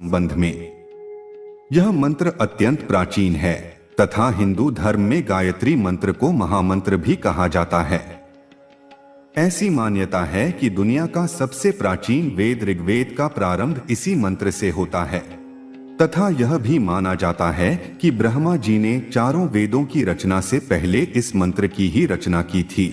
संबंध में। यह मंत्र अत्यंत प्राचीन है तथा हिंदू धर्म में गायत्री मंत्र को महामंत्र भी कहा जाता है। ऐसी मान्यता है कि दुनिया का सबसे प्राचीन वेद ऋग्वेद का प्रारंभ इसी मंत्र से होता है तथा यह भी माना जाता है कि ब्रह्मा जी ने चारों वेदों की रचना से पहले इस मंत्र की ही रचना की थी।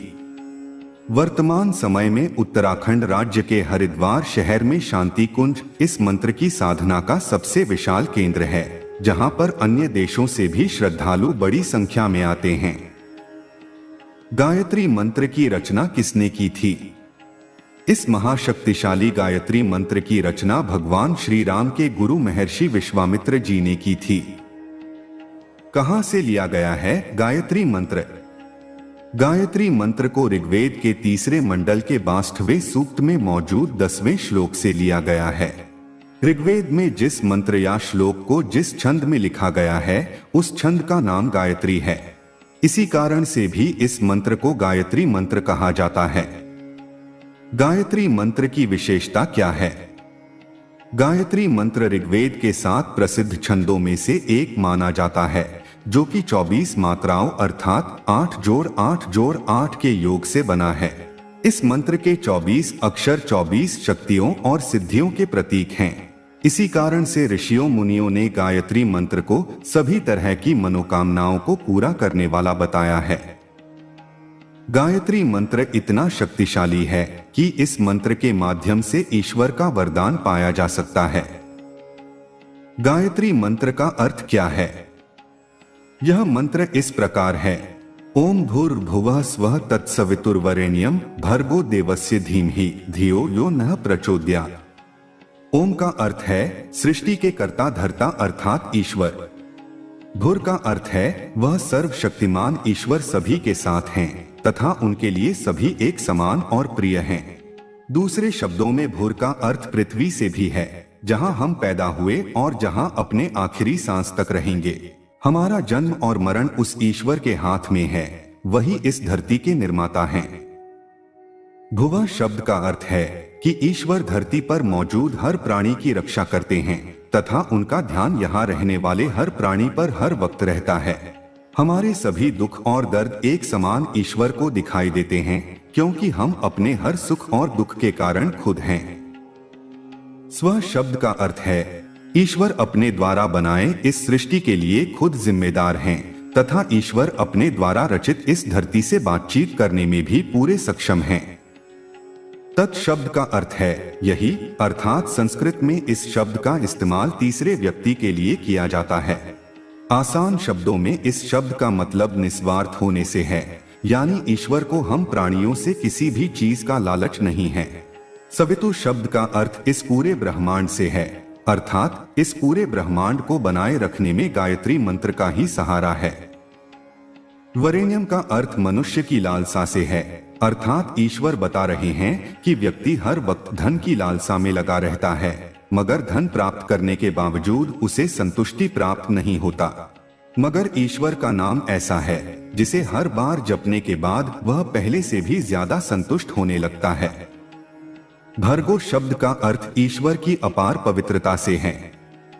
वर्तमान समय में उत्तराखंड राज्य के हरिद्वार शहर में शांति कुंज इस मंत्र की साधना का सबसे विशाल केंद्र है, जहां पर अन्य देशों से भी श्रद्धालु बड़ी संख्या में आते हैं। गायत्री मंत्र की रचना किसने की थी? इस महाशक्तिशाली गायत्री मंत्र की रचना भगवान श्री राम के गुरु महर्षि विश्वामित्र जी ने की थी। कहां से लिया गया है गायत्री मंत्र? गायत्री मंत्र को ऋग्वेद के तीसरे मंडल के 62वें सूक्त में मौजूद 10वें श्लोक से लिया गया है। ऋग्वेद में जिस मंत्र या श्लोक को जिस छंद में लिखा गया है उस छंद का नाम गायत्री है। इसी कारण से भी इस मंत्र को गायत्री मंत्र कहा जाता है। गायत्री मंत्र की विशेषता क्या है? गायत्री मंत्र ऋग्वेद के 7 प्रसिद्ध छंदों में से एक माना जाता है, जो कि 24 मात्राओं अर्थात 8 जोड़ 8 जोड़ 8 के योग से बना है। इस मंत्र के 24 अक्षर 24 शक्तियों और सिद्धियों के प्रतीक हैं। इसी कारण से ऋषियों मुनियों ने गायत्री मंत्र को सभी तरह की मनोकामनाओं को पूरा करने वाला बताया है। गायत्री मंत्र इतना शक्तिशाली है कि इस मंत्र के माध्यम से ईश्वर का वरदान पाया जा सकता है। गायत्री मंत्र का अर्थ क्या है? यह मंत्र इस प्रकार है: ओम भूर्भुवः स्वः तत्सवितुर्वरेण्यं भर्गो देवस्य धीमहि धियो यो नः प्रचोदयात्। ओम का अर्थ है सृष्टि के कर्ता धर्ता अर्थात ईश्वर। भूर का अर्थ है वह सर्वशक्तिमान ईश्वर सभी के साथ हैं तथा उनके लिए सभी एक समान और प्रिय हैं। दूसरे शब्दों में भूर का अर्थ पृथ्वी से भी है, जहां हम पैदा हुए और जहां अपने आखिरी सांस तक रहेंगे। हमारा जन्म और मरण उस ईश्वर के हाथ में है, वही इस धरती के निर्माता हैं। भुवः शब्द का अर्थ है कि ईश्वर धरती पर मौजूद हर प्राणी की रक्षा करते हैं तथा उनका ध्यान यहाँ रहने वाले हर प्राणी पर हर वक्त रहता है। हमारे सभी दुख और दर्द एक समान ईश्वर को दिखाई देते हैं, क्योंकि हम अपने हर सुख और दुख के कारण खुद हैं। स्व शब्द का अर्थ है ईश्वर अपने द्वारा बनाए इस सृष्टि के लिए खुद जिम्मेदार हैं तथा ईश्वर अपने द्वारा रचित इस धरती से बातचीत करने में भी पूरे सक्षम हैं। तत् शब्द का अर्थ है यही, अर्थात संस्कृत में इस शब्द का इस्तेमाल तीसरे व्यक्ति के लिए किया जाता है। आसान शब्दों में इस शब्द का मतलब निस्वार्थ होने से है, यानी ईश्वर को हम प्राणियों से किसी भी चीज का लालच नहीं है। सवितु शब्द का अर्थ इस पूरे ब्रह्मांड से है, अर्थात इस पूरे ब्रह्मांड को बनाए रखने में गायत्री मंत्र का ही सहारा है। वरेण्यम का अर्थ मनुष्य की लालसा से है, अर्थात ईश्वर बता रहे हैं कि व्यक्ति हर वक्त धन की लालसा में लगा रहता है, मगर धन प्राप्त करने के बावजूद उसे संतुष्टि प्राप्त नहीं होता। मगर ईश्वर का नाम ऐसा है जिसे हर बार जपने के बाद वह पहले से भी ज्यादा संतुष्ट होने लगता है। भर्गो शब्द का अर्थ ईश्वर की अपार पवित्रता से है,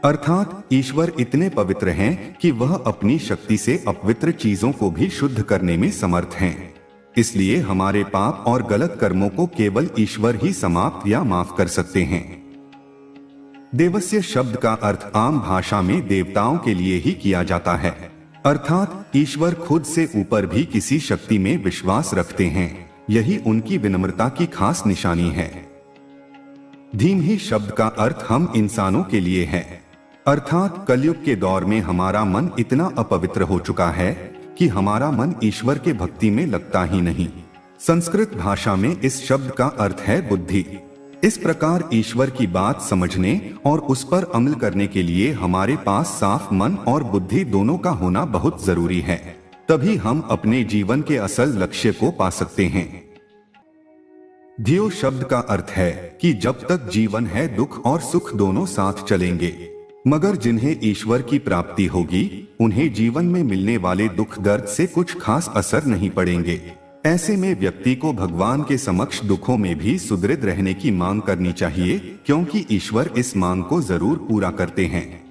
अर्थात ईश्वर इतने पवित्र हैं कि वह अपनी शक्ति से अपवित्र चीजों को भी शुद्ध करने में समर्थ हैं। इसलिए हमारे पाप और गलत कर्मों को केवल ईश्वर ही समाप्त या माफ कर सकते हैं। देवस्य शब्द का अर्थ आम भाषा में देवताओं के लिए ही किया जाता है, अर्थात ईश्वर खुद से ऊपर भी किसी शक्ति में विश्वास रखते हैं। यही उनकी विनम्रता की खास निशानी है। धीमहि शब्द का अर्थ हम इंसानों के लिए है, अर्थात कलयुग के दौर में हमारा मन इतना अपवित्र हो चुका है कि हमारा मन ईश्वर के भक्ति में लगता ही नहीं। संस्कृत भाषा में इस शब्द का अर्थ है बुद्धि। इस प्रकार ईश्वर की बात समझने और उस पर अमल करने के लिए हमारे पास साफ मन और बुद्धि दोनों का होना बहुत जरूरी है, तभी हम अपने जीवन के असल लक्ष्य को पा सकते हैं। धियो शब्द का अर्थ है कि जब तक जीवन है दुख और सुख दोनों साथ चलेंगे, मगर जिन्हें ईश्वर की प्राप्ति होगी उन्हें जीवन में मिलने वाले दुख दर्द से कुछ खास असर नहीं पड़ेंगे। ऐसे में व्यक्ति को भगवान के समक्ष दुखों में भी सुदृढ़ रहने की मांग करनी चाहिए, क्योंकि ईश्वर इस मांग को जरूर पूरा करते हैं।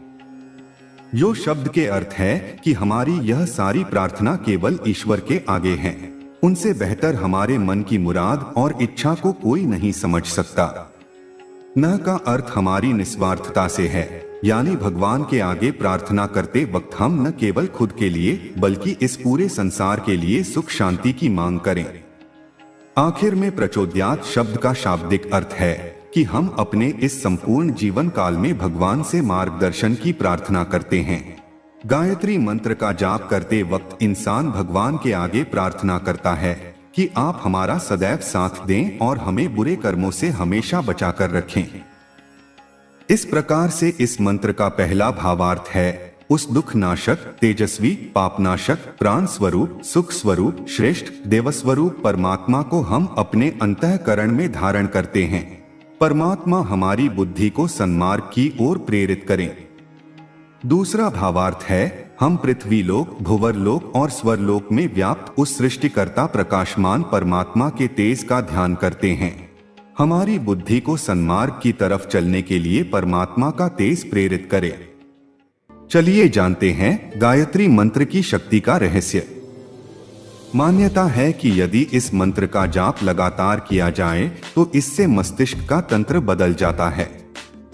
यो शब्द के अर्थ है कि हमारी यह सारी प्रार्थना केवल ईश्वर के आगे है। उनसे बेहतर हमारे मन की मुराद और इच्छा को कोई नहीं समझ सकता। न का अर्थ हमारी निस्वार्थता से है, यानी भगवान के आगे प्रार्थना करते वक्त हम न केवल खुद के लिए बल्कि इस पूरे संसार के लिए सुख शांति की मांग करें। आखिर में प्रचोदयात शब्द का शाब्दिक अर्थ है कि हम अपने इस संपूर्ण जीवन काल में भगवान से मार्गदर्शन की प्रार्थना करते हैं। गायत्री मंत्र का जाप करते वक्त इंसान भगवान के आगे प्रार्थना करता है कि आप हमारा सदैव साथ दें और हमें बुरे कर्मों से हमेशा बचाकर रखें। इस प्रकार से इस मंत्र का पहला भावार्थ है उस दुख नाशक, तेजस्वी, पापनाशक, प्राण स्वरूप, सुख स्वरूप, श्रेष्ठ देवस्वरूप परमात्मा को हम अपने अंतःकरण में धारण करते हैं। परमात्मा हमारी बुद्धि को सन्मार्ग की ओर प्रेरित करें। दूसरा भावार्थ है हम पृथ्वी लोक, भुवर लोक और स्वरलोक में व्याप्त उस सृष्टिकर्ता प्रकाशमान परमात्मा के तेज का ध्यान करते हैं। हमारी बुद्धि को सन्मार्ग की तरफ चलने के लिए परमात्मा का तेज प्रेरित करे। चलिए जानते हैं गायत्री मंत्र की शक्ति का रहस्य। मान्यता है कि यदि इस मंत्र का जाप लगातार किया जाए तो इससे मस्तिष्क का तंत्र बदल जाता है।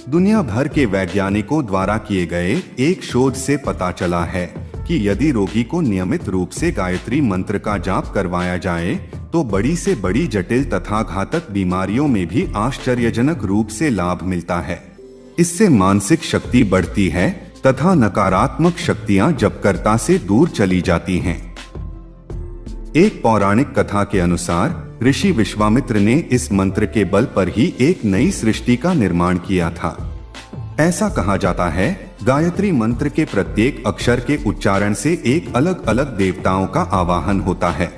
दुनिया भर के वैज्ञानिकों द्वारा किए गए एक शोध से पता चला है कि यदि रोगी को नियमित रूप से गायत्री मंत्र का जाप करवाया जाए तो बड़ी से बड़ी जटिल तथा घातक बीमारियों में भी आश्चर्यजनक रूप से लाभ मिलता है। इससे मानसिक शक्ति बढ़ती है तथा नकारात्मक शक्तियां जपकर्ता से दूर चली जाती हैं। एक पौराणिक कथा के अनुसार ऋषि विश्वामित्र ने इस मंत्र के बल पर ही एक नई सृष्टि का निर्माण किया था। ऐसा कहा जाता है गायत्री मंत्र के प्रत्येक अक्षर के उच्चारण से एक अलग अलग देवताओं का आवाहन होता है।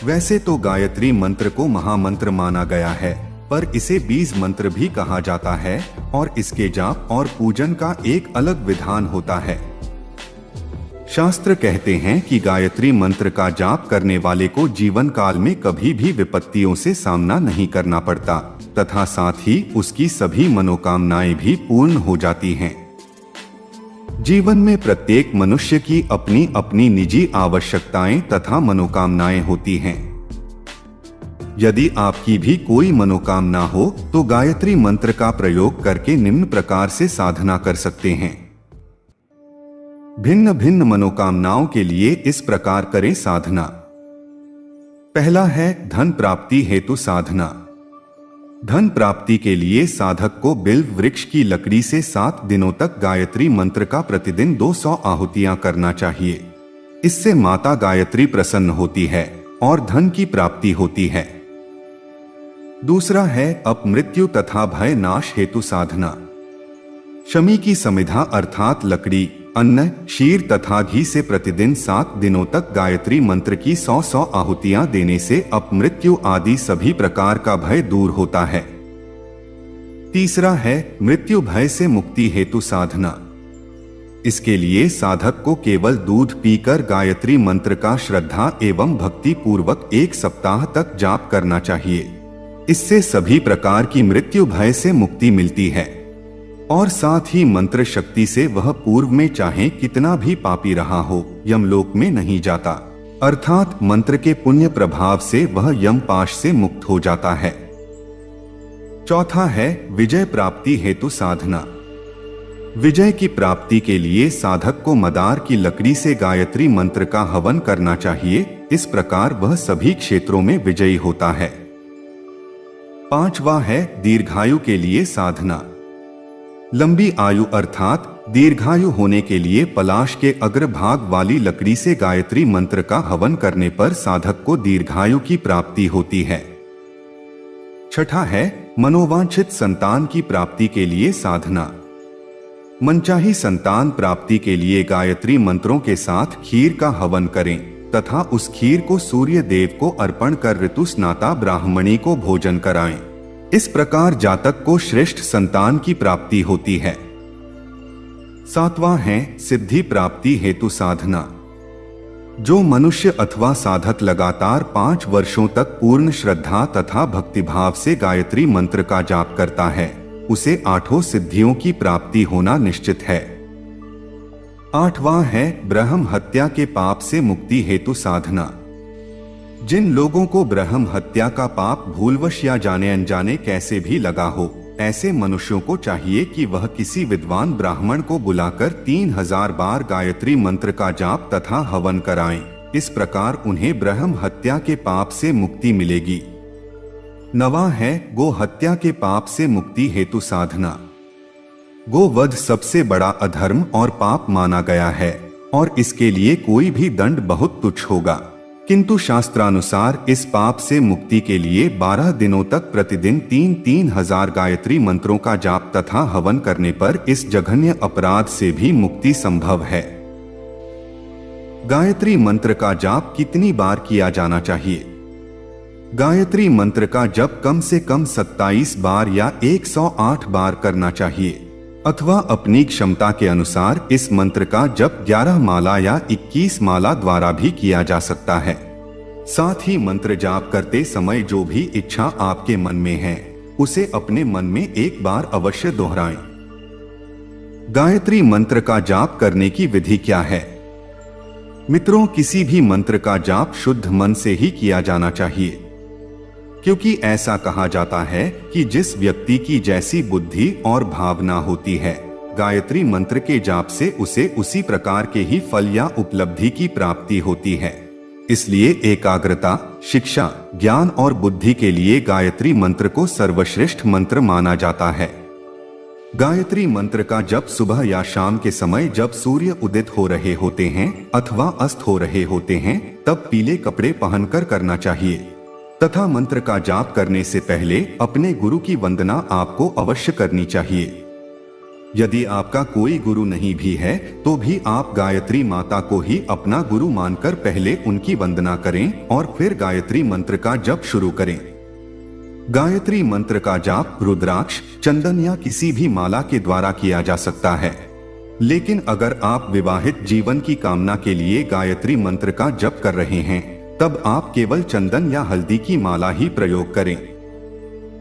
वैसे तो गायत्री मंत्र को महामंत्र माना गया है, पर इसे बीज मंत्र भी कहा जाता है और इसके जाप और पूजन का एक अलग विधान होता है। शास्त्र कहते हैं कि गायत्री मंत्र का जाप करने वाले को जीवन काल में कभी भी विपत्तियों से सामना नहीं करना पड़ता तथा साथ ही उसकी सभी मनोकामनाएं भी पूर्ण हो जाती हैं। जीवन में प्रत्येक मनुष्य की अपनी अपनी निजी आवश्यकताएं तथा मनोकामनाएं होती हैं। यदि आपकी भी कोई मनोकामना हो तो गायत्री मंत्र का प्रयोग करके निम्न प्रकार से साधना कर सकते हैं। भिन्न भिन्न मनोकामनाओं के लिए इस प्रकार करें साधना। पहला है धन प्राप्ति हेतु साधना। धन प्राप्ति के लिए साधक को बिल्व वृक्ष की लकड़ी से 7 दिनों तक गायत्री मंत्र का प्रतिदिन 200 आहुतियां करना चाहिए। इससे माता गायत्री प्रसन्न होती है और धन की प्राप्ति होती है। दूसरा है अपमृत्यु तथा भय नाश हेतु साधना। शमी की समिधा अर्थात लकड़ी, अन्न, क्षीर तथा घी से प्रतिदिन 7 दिनों तक गायत्री मंत्र की 100 आहुतियां देने से अपमृत्यु आदि सभी प्रकार का भय दूर होता है। तीसरा है मृत्यु भय से मुक्ति हेतु साधना। इसके लिए साधक को केवल दूध पीकर गायत्री मंत्र का श्रद्धा एवं भक्ति पूर्वक 1 सप्ताह तक जाप करना चाहिए। इससे सभी प्रकार की मृत्यु भय से मुक्ति मिलती है और साथ ही मंत्र शक्ति से वह पूर्व में चाहे कितना भी पापी रहा हो यमलोक में नहीं जाता, अर्थात मंत्र के पुण्य प्रभाव से वह यमपाश से मुक्त हो जाता है। चौथा है विजय प्राप्ति हेतु साधना। विजय की प्राप्ति के लिए साधक को मदार की लकड़ी से गायत्री मंत्र का हवन करना चाहिए। इस प्रकार वह सभी क्षेत्रों में विजयी होता है। पांचवा है दीर्घायु के लिए साधना। लंबी आयु अर्थात दीर्घायु होने के लिए पलाश के अग्रभाग वाली लकड़ी से गायत्री मंत्र का हवन करने पर साधक को दीर्घायु की प्राप्ति होती है। छठा है मनोवांछित संतान की प्राप्ति के लिए साधना। मनचाही संतान प्राप्ति के लिए गायत्री मंत्रों के साथ खीर का हवन करें तथा उस खीर को सूर्य देव को अर्पण कर ऋतु स्नाता ब्राह्मणी को भोजन कराएं। इस प्रकार जातक को श्रेष्ठ संतान की प्राप्ति होती है। सातवां है सिद्धि प्राप्ति हेतु साधना। जो मनुष्य अथवा साधक लगातार 5 वर्षों तक पूर्ण श्रद्धा तथा भक्तिभाव से गायत्री मंत्र का जाप करता है, उसे 8 सिद्धियों की प्राप्ति होना निश्चित है। 8वां है ब्रह्म हत्या के पाप से मुक्ति हेतु साधना। जिन लोगों को ब्रह्म हत्या का पाप भूलवश या जाने अनजाने कैसे भी लगा हो, ऐसे मनुष्यों को चाहिए कि वह किसी विद्वान ब्राह्मण को बुलाकर 3000 बार गायत्री मंत्र का जाप तथा हवन कराएं। इस प्रकार उन्हें ब्रह्म हत्या के पाप से मुक्ति मिलेगी। 9वां है गो हत्या के पाप से मुक्ति हेतु साधना। गोवध सबसे बड़ा अधर्म और पाप माना गया है और इसके लिए कोई भी दंड बहुत तुच्छ होगा, किंतु शास्त्रानुसार इस पाप से मुक्ति के लिए 12 दिनों तक प्रतिदिन 3000 गायत्री मंत्रों का जाप तथा हवन करने पर इस जघन्य अपराध से भी मुक्ति संभव है। गायत्री मंत्र का जाप कितनी बार किया जाना चाहिए? गायत्री मंत्र का जप कम से कम 27 बार या 108 बार करना चाहिए, अथवा अपनी क्षमता के अनुसार इस मंत्र का जप 11 माला या 21 माला द्वारा भी किया जा सकता है। साथ ही मंत्र जाप करते समय जो भी इच्छा आपके मन में है, उसे अपने मन में एक बार अवश्य दोहराएं। गायत्री मंत्र का जाप करने की विधि क्या है? मित्रों, किसी भी मंत्र का जाप शुद्ध मन से ही किया जाना चाहिए, क्योंकि ऐसा कहा जाता है कि जिस व्यक्ति की जैसी बुद्धि और भावना होती है, गायत्री मंत्र के जाप से उसे उसी प्रकार के ही फल या उपलब्धि की प्राप्ति होती है। इसलिए एकाग्रता, शिक्षा, ज्ञान और बुद्धि के लिए गायत्री मंत्र को सर्वश्रेष्ठ मंत्र माना जाता है। गायत्री मंत्र का जप सुबह या शाम के समय जब सूर्य उदित हो रहे होते हैं अथवा अस्त हो रहे होते हैं, तब पीले कपड़े पहनकर करना चाहिए तथा मंत्र का जाप करने से पहले अपने गुरु की वंदना आपको अवश्य करनी चाहिए। यदि आपका कोई गुरु नहीं भी है तो भी आप गायत्री माता को ही अपना गुरु मानकर पहले उनकी वंदना करें और फिर गायत्री मंत्र का जप शुरू करें। गायत्री मंत्र का जाप रुद्राक्ष, चंदन या किसी भी माला के द्वारा किया जा सकता है, लेकिन अगर आप विवाहित जीवन की कामना के लिए गायत्री मंत्र का जप कर रहे हैं, तब आप केवल चंदन या हल्दी की माला ही प्रयोग करें।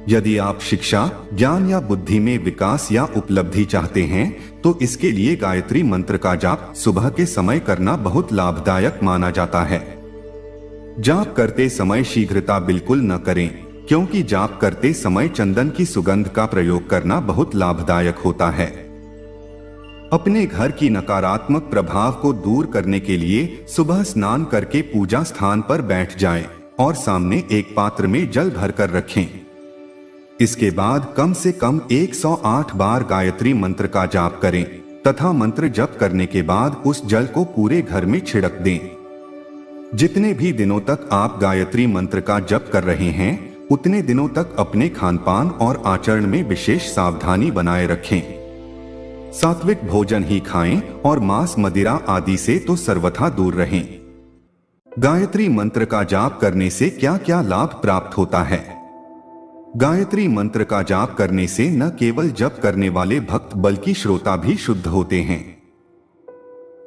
यदि आप शिक्षा, ज्ञान या बुद्धि में विकास या उपलब्धि चाहते हैं, तो इसके लिए गायत्री मंत्र का जाप सुबह के समय करना बहुत लाभदायक माना जाता है। जाप करते समय शीघ्रता बिल्कुल न करें, क्योंकि जाप करते समय चंदन की सुगंध का प्रयोग करना बहुत लाभदायक होता है। अपने घर की नकारात्मक प्रभाव को दूर करने के लिए सुबह स्नान करके पूजा स्थान पर बैठ जाएं और सामने एक पात्र में जल भरकर रखें। इसके बाद कम से कम 108 बार गायत्री मंत्र का जाप करें तथा मंत्र जप करने के बाद उस जल को पूरे घर में छिड़क दें। जितने भी दिनों तक आप गायत्री मंत्र का जप कर रहे हैं, उतने दिनों तक अपने खानपान और आचरण में विशेष सावधानी बनाए रखें। सात्विक भोजन ही खाएं और मांस, मदिरा आदि से तो सर्वथा दूर रहें। गायत्री मंत्र का जाप करने से क्या क्या लाभ प्राप्त होता है? गायत्री मंत्र का जाप करने से न केवल जप करने वाले भक्त बल्कि श्रोता भी शुद्ध होते हैं।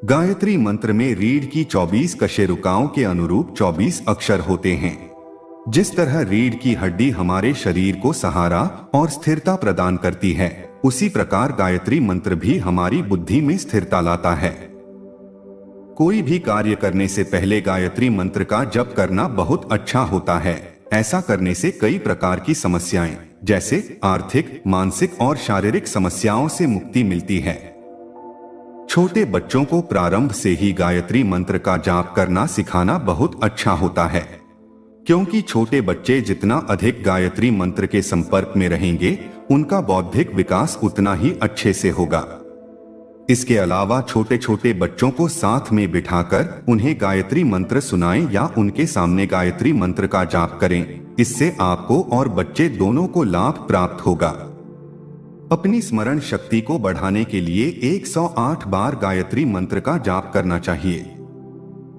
गायत्री मंत्र में रीढ़ की 24 कशेरुकाओं के अनुरूप 24 अक्षर होते हैं। जिस तरह रीढ़ की हड्डी हमारे शरीर को सहारा और स्थिरता प्रदान करती है, उसी प्रकार गायत्री मंत्र भी हमारी बुद्धि में स्थिरता लाता है। कोई भी कार्य करने से पहले गायत्री मंत्र का जप करना बहुत अच्छा होता है। ऐसा करने से कई प्रकार की समस्याएं जैसे आर्थिक, मानसिक और शारीरिक समस्याओं से मुक्ति मिलती है। छोटे बच्चों को प्रारंभ से ही गायत्री मंत्र का जाप करना सिखाना बहुत अच्छा होता है, क्योंकि छोटे बच्चे जितना अधिक गायत्री मंत्र के संपर्क में रहेंगे, उनका बौद्धिक विकास उतना ही अच्छे से होगा। इसके अलावा छोटे छोटे बच्चों को साथ में बिठाकर उन्हें गायत्री मंत्र सुनाएं या उनके सामने गायत्री मंत्र का जाप करें। इससे आपको और बच्चे दोनों को लाभ प्राप्त होगा। अपनी स्मरण शक्ति को बढ़ाने के लिए 108 बार गायत्री मंत्र का जाप करना चाहिए।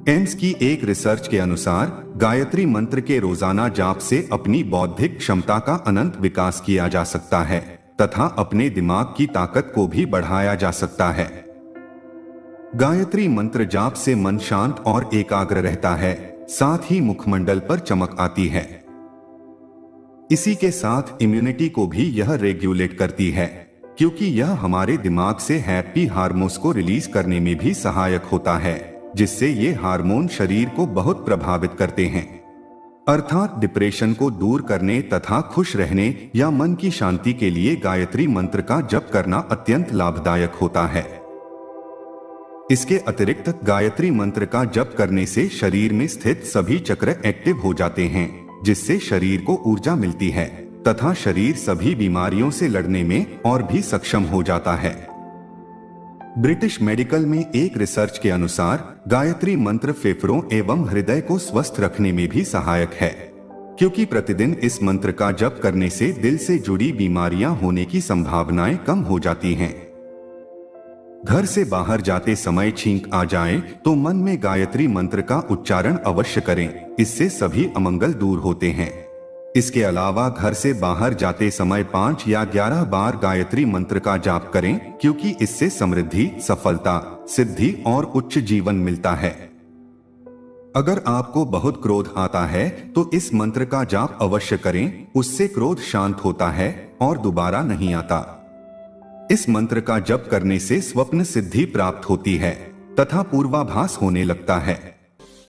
एम्स की एक रिसर्च के अनुसार गायत्री मंत्र के रोजाना जाप से अपनी बौद्धिक क्षमता का अनंत विकास किया जा सकता है तथा अपने दिमाग की ताकत को भी बढ़ाया जा सकता है। गायत्री मंत्र जाप से मन शांत और एकाग्र रहता है, साथ ही मुखमंडल पर चमक आती है। इसी के साथ इम्यूनिटी को भी यह रेगुलेट करती है, क्योंकि यह हमारे दिमाग से हैप्पी हार्मोन्स को रिलीज करने में भी सहायक होता है, जिससे ये हार्मोन शरीर को बहुत प्रभावित करते हैं। अर्थात डिप्रेशन को दूर करने तथा खुश रहने या मन की शांति के लिए गायत्री मंत्र का जप करना अत्यंत लाभदायक होता है। इसके अतिरिक्त गायत्री मंत्र का जप करने से शरीर में स्थित सभी चक्र एक्टिव हो जाते हैं, जिससे शरीर को ऊर्जा मिलती है तथा शरीर सभी बीमारियों से लड़ने में और भी सक्षम हो जाता है। ब्रिटिश मेडिकल में एक रिसर्च के अनुसार गायत्री मंत्र फेफड़ों एवं हृदय को स्वस्थ रखने में भी सहायक है, क्योंकि प्रतिदिन इस मंत्र का जप करने से दिल से जुड़ी बीमारियां होने की संभावनाएं कम हो जाती हैं। घर से बाहर जाते समय छींक आ जाए तो मन में गायत्री मंत्र का उच्चारण अवश्य करें, इससे सभी अमंगल दूर होते हैं। इसके अलावा घर से बाहर जाते समय 5 या 11 बार गायत्री मंत्र का जाप करें, क्योंकि इससे समृद्धि, सफलता, सिद्धि और उच्च जीवन मिलता है। अगर आपको बहुत क्रोध आता है तो इस मंत्र का जाप अवश्य करें, उससे क्रोध शांत होता है और दोबारा नहीं आता। इस मंत्र का जप करने से स्वप्न सिद्धि प्राप्त होती है तथा पूर्वाभास होने लगता है।